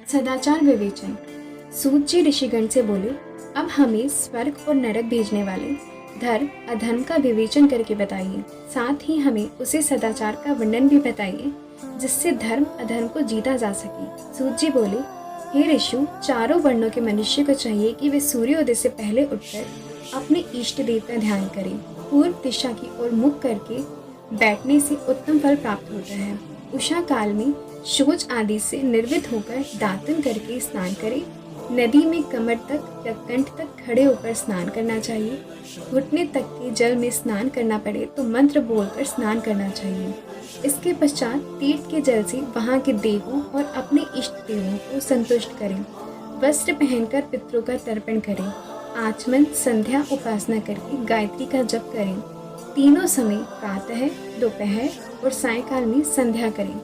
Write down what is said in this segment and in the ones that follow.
सदाचार विवेचन। सूत जी ऋषिगण से बोले, अब हमें स्वर्ग और नरक भेजने वाले धर्म अधर्म का विवेचन करके बताइए। साथ ही हमें उसे सदाचार का वर्णन भी बताइए जिससे धर्म अधर्म को जीता जा सके। सूत जी बोले, हे ऋषु, चारों वर्णों के मनुष्य को चाहिए कि वे सूर्योदय से पहले उठकर अपने इष्ट देव का ध्यान करें। पूर्व दिशा की ओर मुख करके बैठने से उत्तम फल प्राप्त होता है। उषा काल में शौच आदि से निर्वित होकर दातन करके स्नान करें। नदी में कमर तक या कंठ तक खड़े होकर स्नान करना चाहिए। घुटने तक के जल में स्नान करना पड़े तो मंत्र बोलकर स्नान करना चाहिए। इसके पश्चात तीर्थ के जल से वहाँ के देवों और अपने इष्ट देवों को संतुष्ट करें। वस्त्र पहनकर पितरों का तर्पण करें। आचमन संध्या उपासना करके गायत्री का जप करें। तीनों समय प्रातः, दोपहर और सायंकाल में संध्या करें।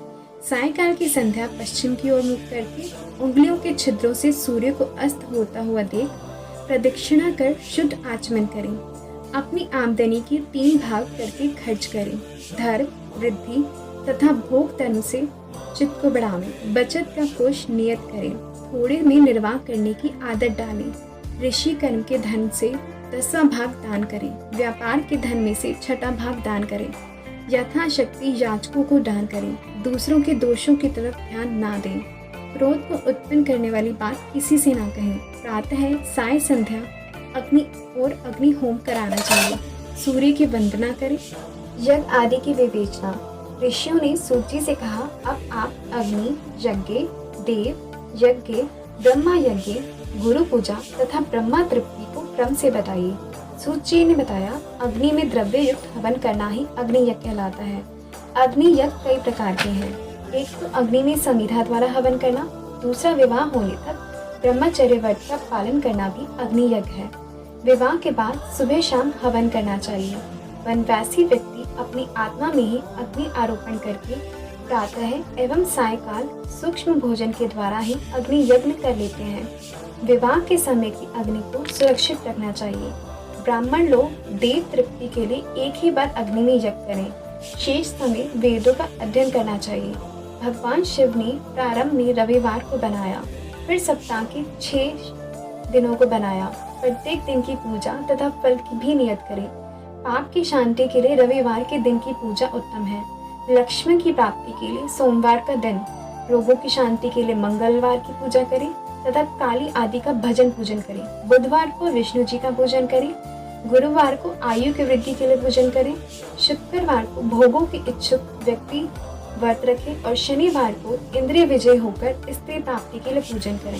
सायंकाल की संध्या पश्चिम की ओर मुख करके उंगलियों के छिद्रों से सूर्य को अस्त होता हुआ देख प्रदक्षिणा कर शुद्ध आचमन करें। अपनी आमदनी के 3 भाग करके खर्च करें। धर्म, वृद्धि तथा भोग धर्म से चित्त को बढ़ावें। बचत का कोष नियत करें। थोड़े में निर्वाह करने की आदत डालें। ऋषि कर्म के धन से 10वां भाग दान करें। व्यापार के धन में से 6ठा भाग दान करें। यथाशक्ति याचकों को दान करें। दूसरों के दोषों की तरफ ध्यान ना दें। क्रोध को उत्पन्न करने वाली बात किसी से ना कहें। प्रातः, साय, संध्या अग्नि होम कराना चाहिए। सूर्य की वंदना करें। यज्ञ आदि की विवेचना। ऋषियों ने सूत जी से कहा, अब आप अग्नि यज्ञ, देव यज्ञ, ब्रह्मा यज्ञ, गुरु पूजा तथा ब्रह्मा तृप्ति को क्रम से बताइए। सूत जी ने बताया, अग्नि में द्रव्य युक्त हवन करना ही अग्नि यज्ञ कहलाता है। अग्नि यज्ञ कई प्रकार के हैं। एक तो अग्नि में संविधा द्वारा हवन करना, दूसरा विवाह होने तक ब्रह्मचर्य व्रत का पालन करना भी अग्नि यज्ञ है। विवाह के बाद सुबह शाम हवन करना चाहिए। वनवासी व्यक्ति अपनी आत्मा में ही अग्नि आरोपण करके प्रातः एवं सायकाल सूक्ष्म भोजन के द्वारा ही अग्नि यज्ञ कर लेते हैं। विवाह के समय की अग्नि को सुरक्षित रखना चाहिए। ब्राह्मण लोग देव तृप्ति के लिए एक ही बार अग्नि में यज्ञ करें। शेष समय वेदों का अध्ययन करना चाहिए। भगवान शिव ने प्रारंभ में रविवार को बनाया, फिर सप्ताह के 6 दिनों को बनाया। प्रत्येक दिन की पूजा तथा फल की भी नियत करें। पाप की शांति के लिए रविवार के दिन की पूजा उत्तम है। लक्ष्मी की प्राप्ति के लिए सोमवार का दिन, रोगों की शांति के लिए मंगलवार की पूजा करें तथा काली आदि का भजन पूजन करें। बुधवार को विष्णु जी का पूजन करें। गुरुवार को आयु की वृद्धि के लिए पूजन करें। शुक्रवार को भोगों के इच्छुक व्यक्ति व्रत रखें और शनिवार को इंद्रिय विजय होकर स्त्री प्राप्ति के लिए पूजन करें।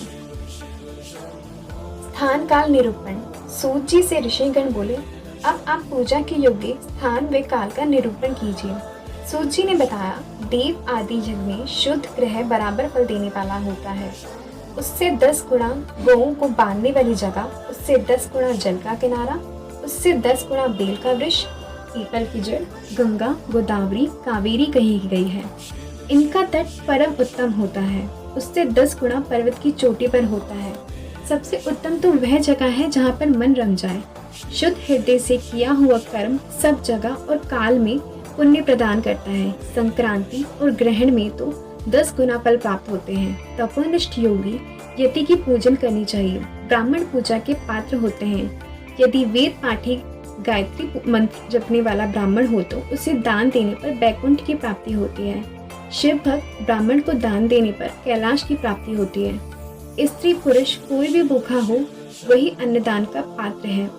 स्थान काल निरूपण। सूत जी से ऋषिगण बोले, अब आप पूजा के योग्य स्थान व काल का निरूपण कीजिए। सूत जी ने बताया, देव आदि यज्ञ में शुद्ध ग्रह बराबर फल देने वाला होता है। उससे 10 गुणा गौओं को बांधने वाली जगह, उससे 10 गुणा जल का किनारा, उससे 10 गुणा बेल का वृक्ष, पीपल की जड़, गंगा, गोदावरी, कावेरी कही गई है। इनका तट परम उत्तम होता है। उससे 10 गुणा पर्वत की चोटी पर होता है। सबसे उत्तम तो वह जगह है जहाँ पर मन रम जाए। शुद्ध हृदय से किया हुआ कर्म सब जगह और काल में पुण्य प्रदान करता है। संक्रांति और ग्रहण में तो 10 गुना फल प्राप्त होते हैं। तपोनिष्ठ योगी यति की पूजन करनी चाहिए। ब्राह्मण पूजा के पात्र होते हैं। यदि वेद पाठी गायत्री मंत्र जपने वाला ब्राह्मण हो तो उसे दान देने पर बैकुंठ की प्राप्ति होती है। शिव भक्त ब्राह्मण को दान देने पर कैलाश की प्राप्ति होती है। स्त्री पुरुष कोई भी भूखा हो वही अन्नदान का पात्र है।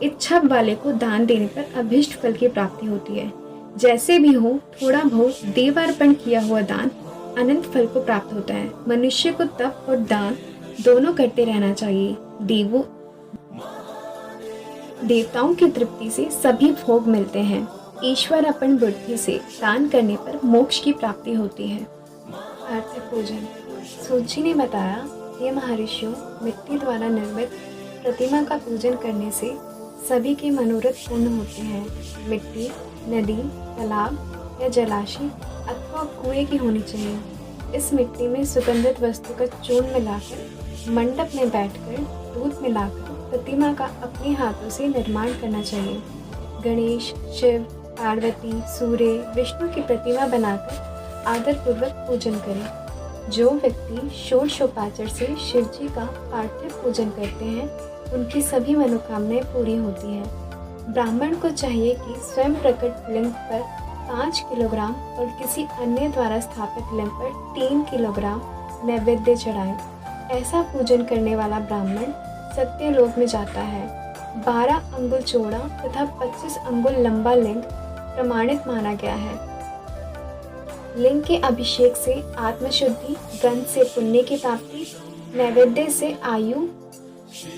इच्छा वाले को दान देने पर अभिष्ट फल की प्राप्ति होती है। जैसे भी हो, थोड़ा बहुत देवार्पण किया हुआ दान अनंत फल को प्राप्त होता है। मनुष्य को तप और दान दोनों करते रहना चाहिए। देवताओं की तृप्ति से सभी भोग मिलते हैं। ईश्वर अपन बुद्धि से दान करने पर मोक्ष की प्राप्ति होती है। आर्थिक पूजन। सूत जी ने बताया, हे महर्षियों, मिट्टी द्वारा निर्मित प्रतिमा का पूजन करने से सभी के मनोरथ पूर्ण होते हैं। मिट्टी नदी, तालाब या जलाशय अथवा कुएं की होनी चाहिए। इस मिट्टी में सुगंधित वस्तु का चूर्ण मिलाकर मंडप में बैठकर दूध मिलाकर प्रतिमा का अपने हाथों से निर्माण करना चाहिए। गणेश, शिव, पार्वती, सूर्य, विष्णु की प्रतिमा बनाकर आदर पूर्वक पूजन करें। जो व्यक्ति षोडशोपचार से शिव जी का पार्थिव पूजन करते हैं उनकी सभी मनोकामनाएं पूरी होती हैं। ब्राह्मण को चाहिए कि स्वयं प्रकट लिंग पर 5 किलोग्राम और किसी अन्य द्वारा स्थापित लिंग पर 3 किलोग्राम नैवेद्य चढ़ाए। ऐसा पूजन करने वाला ब्राह्मण सत्यलोक में जाता है। 12 अंगुल चौड़ा तथा 25 अंगुल लंबा लिंग प्रमाणित माना गया है। लिंग के अभिषेक से आत्मशुद्धि, गंध से पुण्य की प्राप्ति, नैवेद्य से आयु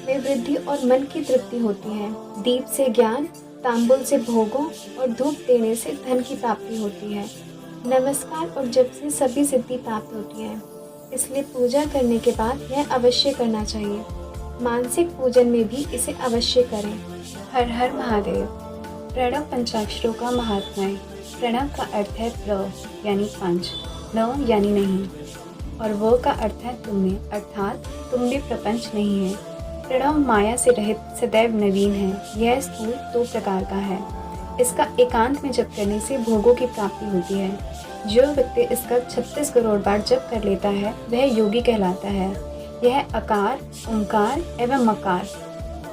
में वृद्धि और मन की तृप्ति होती है। दीप से ज्ञान, तांबुल से भोगों और धूप देने से धन की प्राप्ति होती है। नमस्कार और जप से सभी सिद्धि प्राप्त होती है। इसलिए पूजा करने के बाद यह अवश्य करना चाहिए। मानसिक पूजन में भी इसे अवश्य करें। हर हर महादेव। प्रणव पंचाक्षरों का महात्म्य। प्रणव का अर्थ है प्र यानी पंच, न यानी नहीं, और वो का अर्थ है तुमने, अर्थात तुम में प्रपंच नहीं है। प्रणव माया से रहित सदैव नवीन है। यह स्थूल 2 प्रकार का है। इसका एकांत में जप करने से भोगों की प्राप्ति होती है। जो व्यक्ति इसका 36 करोड़ बार जप कर लेता है वह योगी कहलाता है। यह अकार, ओंकार एवं मकार,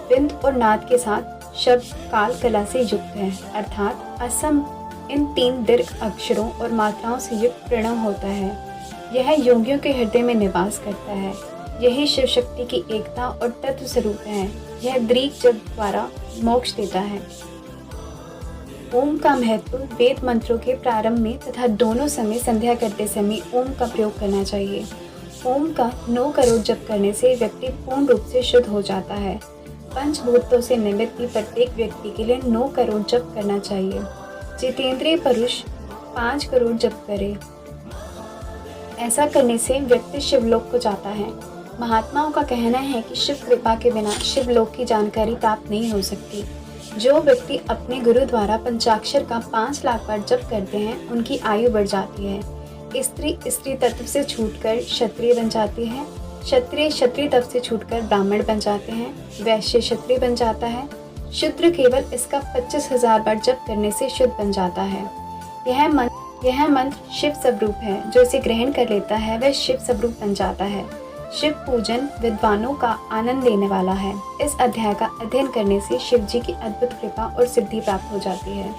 बिंद और नाद के साथ शब्द काल कला से युक्त है, अर्थात असम इन 3 दीर्घ अक्षरों और मात्राओं से युक्त प्रणव होता है। यह योगियों के हृदय में निवास करता है। यही शिव शक्ति की एकता और तत्व स्वरूप है। यह दृढ़ जप द्वारा मोक्ष देता है। ओम का महत्व वेद मंत्रों के प्रारंभ में तथा दोनों समय संध्या करते समय ओम का प्रयोग करना चाहिए। ओम का 9 करोड़ जप करने से व्यक्ति पूर्ण रूप से शुद्ध हो जाता है। पंचभूतों से निर्मित भी प्रत्येक व्यक्ति के लिए 9 करोड़ जप करना चाहिए। जितेंद्रिय पुरुष 5 करोड़ जप करे। ऐसा करने से व्यक्ति शिवलोक को जाता है। महात्माओं का कहना है कि शिव कृपा के बिना शिवलोक की जानकारी प्राप्त नहीं हो सकती। जो व्यक्ति अपने गुरु द्वारा पंचाक्षर का 5 लाख बार जप करते हैं उनकी आयु बढ़ जाती है। स्त्री तत्व से छूटकर क्षत्रिय बन जाती है। क्षत्रिय तत्व से छूटकर ब्राह्मण बन जाते हैं। वैश्य क्षत्रिय बन जाता है। शूद्र केवल इसका 25,000 बार जप करने से शुद्ध बन जाता है। यह मंत्र शिव स्वरूप है। जो इसे ग्रहण कर लेता है वह शिव स्वरूप बन जाता है। शिव पूजन विद्वानों का आनंद देने वाला है। इस अध्याय का अध्ययन करने से शिव जी की अद्भुत कृपा और सिद्धि प्राप्त हो जाती है।